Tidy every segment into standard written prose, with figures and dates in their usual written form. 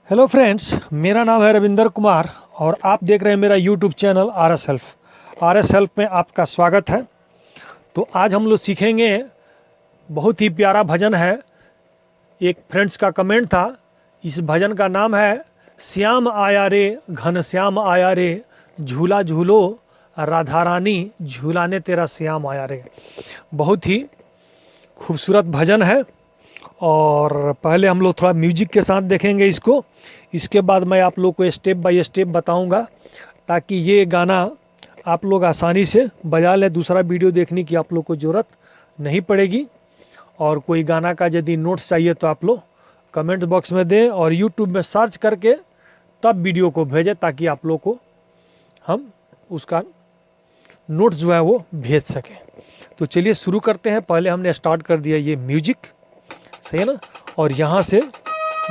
Hello friends, मेरा नाम है रविंदर कुमार और आप देख रहे हैं मेरा YouTube channel R S help में आपका स्वागत है। तो आज हम लोग सीखेंगे, बहुत ही प्यारा भजन है। एक फ्रेंड्स का कमेंट था, इस भजन का नाम है श्याम आया रे घन श्याम आया रे, झूला झूलो राधा रानी झूलाने तेरा श्याम आया रे। बहुत ही खूबसूरत भजन है और पहले हम लोग थोड़ा म्यूजिक के साथ देखेंगे इसको। इसके बाद मैं आप लोग को स्टेप बाय स्टेप बताऊंगा ताकि ये गाना आप लोग आसानी से बजा लें। दूसरा वीडियो देखने की आप लोग को ज़रूरत नहीं पड़ेगी। और कोई गाना का यदि नोट्स चाहिए तो आप लोग कमेंट बॉक्स में दें और यूट्यूब में सर्च करके तब वीडियो को भेजें ताकि आप लोग को हम उसका नोट्स जो है वो भेज सकें। तो चलिए शुरू करते हैं। पहले हमने स्टार्ट कर दिया ये म्यूजिक, सही है ना, और यहाँ से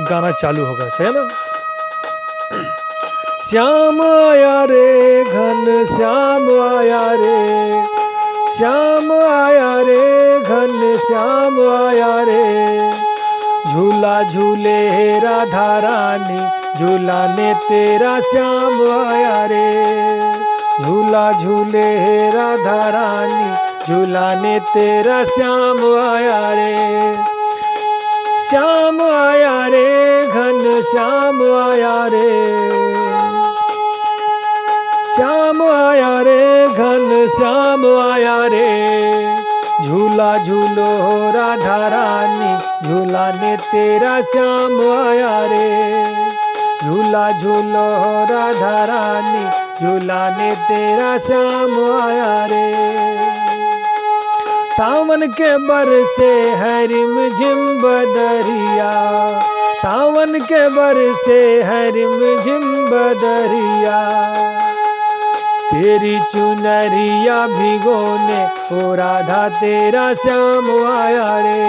गाना चालू होगा, सही है ना। श्याम आया रे घन श्याम आया रे, श्याम आया रे घन श्याम आया रे, झूला झूले राधा रानी झूलाने तेरा श्याम आया रे, झूला झूले राधा रानी झूलाने तेरा श्याम आया रे, श्याम आया रे घन श्याम आया रे, श्याम आया रे घन श्याम आया रे, झूला झूलो राधा रानी झूलाने तेरा श्याम आया रे, झूला झूलो राधा रानी झूलाने तेरा श्याम आया रे। सावन के बरसे है रिम झिम बदरिया, सावन के बरसे है रिम झिम बदरिया, तेरी चुनरिया भिगोने ओ राधा तेरा श्याम आया रे,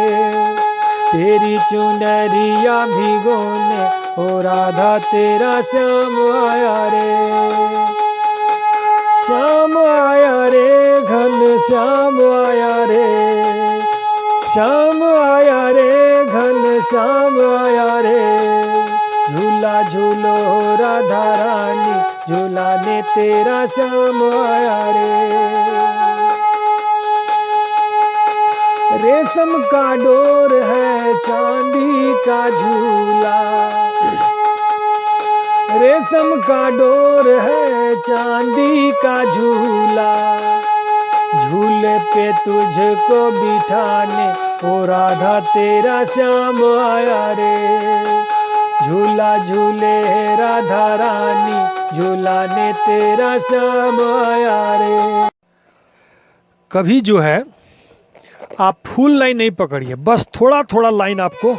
तेरी चुनरिया भिगोने ओ राधा तेरा श्याम आया रे, श्याम आया रे घन श्याम आया रे, श्याम आया रे घन श्याम आया रे, झूला झूलो राधा रानी झूलाने तेरा श्याम आया रे, रेशम का डोर है चांदी का झूला, रेशम का डोर है चांदी का झूला, झूले पे तुझको बिठाने ओ राधा तेरा श्याम आया रे, झूला झूले राधा रानी झूलाने तेरा श्याम आया रे। कभी जो है आप फुल लाइन नहीं पकड़िए, बस थोड़ा थोड़ा लाइन आपको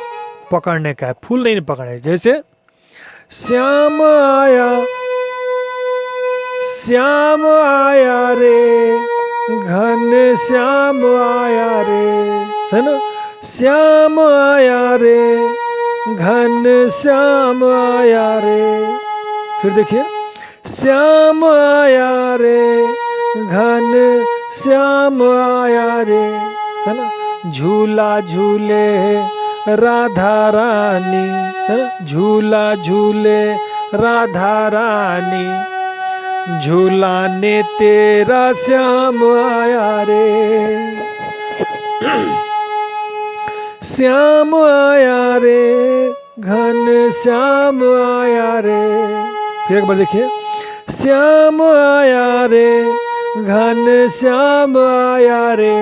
पकड़ने का है, फुल लाइन पकड़े। जैसे श्याम आया रे घन श्याम आया रे, है ना, श्याम आया रे घन श्याम आया रे। फिर देखिए श्याम आया रे घन श्याम आया रे, है ना, झूला झूले राधा रानी, है ना, झूला झूले राधा रानी झूलाने तेरा श्याम आया रे, श्याम आया रे घन श्याम आया रे। फिर एक बार देखिए श्याम आया रे घन श्याम आया रे,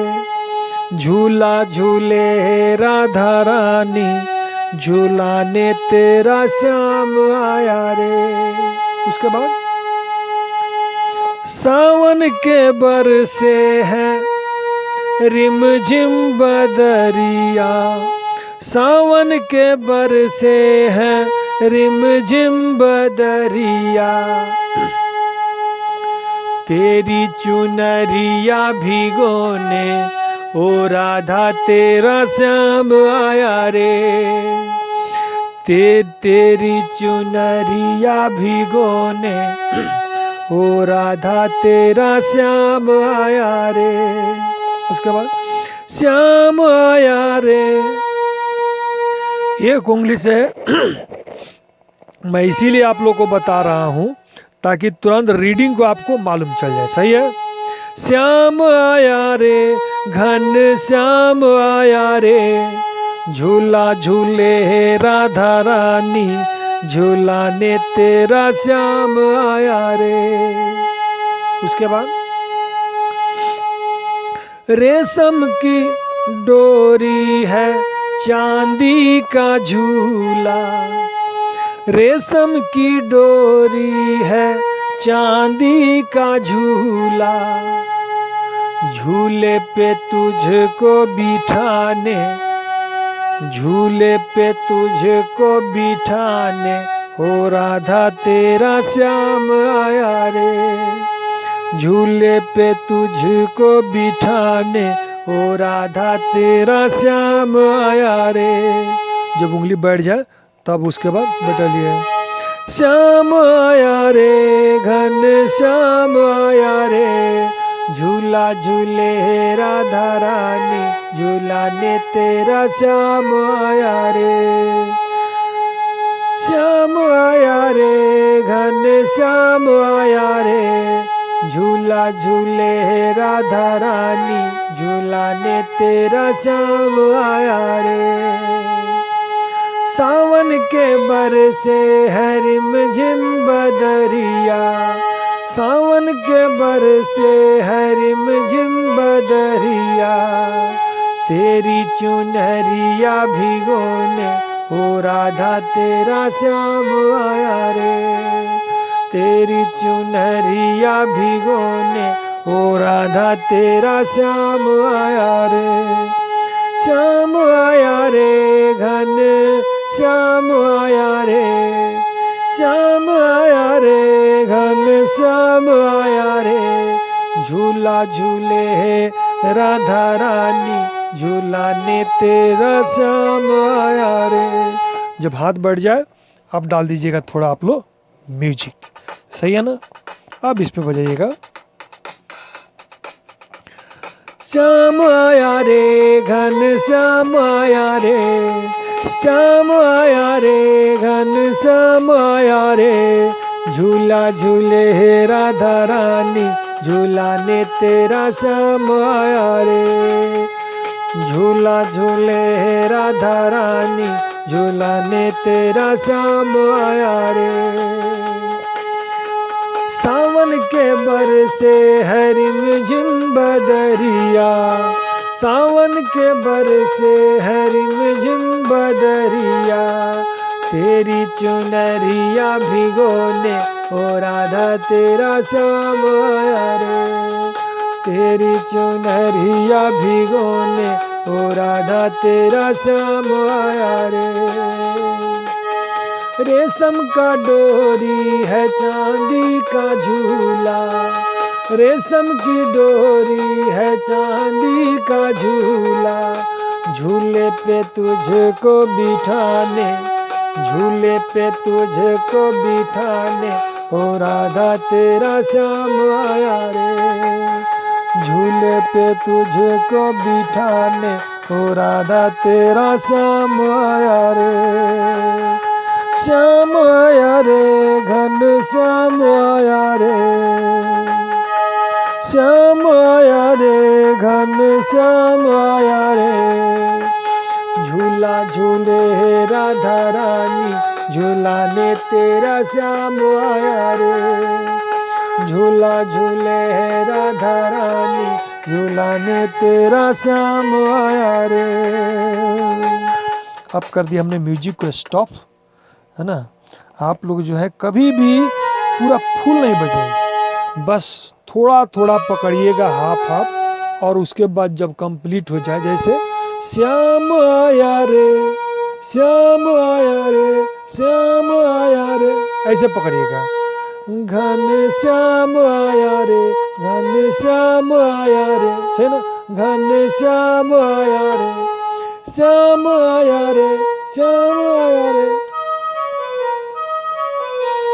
झूला झूले राधा रानी झूलाने तेरा श्याम आया रे। उसके बाद सावन के बरसे हैं रिम झिम बदरिया, सावन के बरसे हैं रिम झिम बदरिया, तेरी चुनरिया भिगोने ओ राधा तेरा श्याम आया रे, तेरी चुनरिया भिगोने ओ राधा तेरा श्याम आया रे। उसके बाद श्याम आया रे, एक उंगली से मैं इसीलिए आप लोग को बता रहा हूँ ताकि तुरंत रीडिंग को आपको मालूम चल जाए। सही है। श्याम आया रे घन श्याम आया रे, झूला झूले है राधा रानी, झूलाने तेरा श्याम आया रे। उसके बाद रेशम की डोरी है चांदी का झूला, रेशम की डोरी है चांदी का झूला, झूले पे तुझको बिठाने, झूले पे तुझको बिठाने, हो राधा तेरा श्याम आया रे, झूले पे तुझको बिठाने, ओ राधा तेरा श्याम आया रे। जब उंगली बैठ जाए तब उसके बाद बैठलिए। श्याम आया रे घन श्याम आया रे, झूला झूले राधा रानी, झूलाने तेरा श्याम आया रे। श्याम आया रे घन श्याम आया रे, झूला झूले राधा रानी, झूलाने तेरा श्याम आया रे। सावन के बरसे है रिमझिम बदरिया, सावन के बरसे है रिमझिम बदरिया, तेरी चुनरिया भिगोने, हो राधा तेरा श्याम आया रे, तेरी चुनरिया भिगोने, ओ राधा तेरा श्याम आया रे। श्याम आया रे घन श्याम आया रे, श्याम आया रे घन श्याम आया रे, झूला झूले है राधा रानी, झूलाने तेरा श्याम आया रे। जब हाथ बढ़ जाए आप डाल दीजिएगा थोड़ा आप लोग म्यूजिक। सही है ना। अब इस पे बजाइएगा। श्याम आया रे घन श्याम आया रे, श्याम आया रे घन श्याम आया रे, झूला झूले है राधा रानी, झूलाने तेरा श्याम आया रे, झूला झूले है राधा रानी, झूलाने तेरा श्याम आया रे। सावन के बरसे है रिमझिम बदरिया, सावन के बरसे है रिमझिम बदरिया, तेरी चुनरिया भिगोने, ओ राधा तेरा श्याम आया रे, तेरी चुनरिया भिगोने, ओ राधा तेरा श्याम आया रे। रेशम का डोरी है चांदी का झूला, रेशम की डोरी है चांदी का झूला, झूले पे तुझको बिठाने, झूले पे तुझको बिठाने, ओ राधा तेरा श्याम आया रे, झूले पे तुझको बिठाने, ओ राधा तेरा श्याम आया रे। श्याम आया रे घन श्याम आया रे, श्याम आया रे घन श्याम आया रे, झूला झूले है राधा रानी, झूलाने तेरा श्याम आया रे, झूला झूले है राधा रानी, झूलाने तेरा श्याम आया रे। अब कर दिया हमने म्यूजिक को स्टॉप, है ना। आप लोग जो है कभी भी पूरा फुल नहीं बजाएंगे, बस थोड़ा थोड़ा पकड़िएगा हाफ हाफ, और उसके बाद जब कंप्लीट हो जाए, जैसे श्याम आया रे, श्याम आया रे, श्याम आया रे, ऐसे पकड़िएगा। घन श्याम आया रे, घन श्याम आया रे, है ना, घन श्याम आया रे, श्याम आया रे, श्याम आया रे,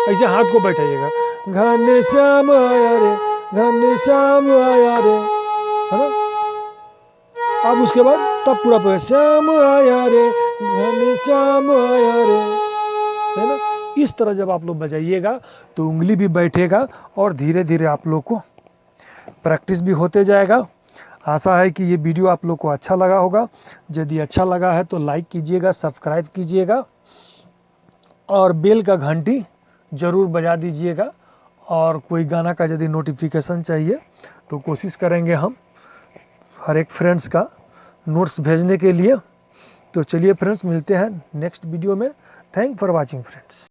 ऐसे हाथ को बैठाइएगा। घन श्याम आया रे, घन श्याम आया रे, है ना। अब उसके बाद तब पूरा श्याम आया रे, घन श्याम आया रे, है ना। इस तरह जब आप लोग बजाइएगा तो उंगली भी बैठेगा और धीरे धीरे आप लोग को प्रैक्टिस भी होते जाएगा। आशा है कि ये वीडियो आप लोग को अच्छा लगा होगा। यदि अच्छा लगा है तो लाइक कीजिएगा, सब्सक्राइब कीजिएगा और बेल का घंटी ज़रूर बजा दीजिएगा। और कोई गाना का यदि नोटिफिकेशन चाहिए तो कोशिश करेंगे हम हर एक फ्रेंड्स का नोट्स भेजने के लिए। तो चलिए फ्रेंड्स, मिलते हैं नेक्स्ट वीडियो में। Thank for watching friends.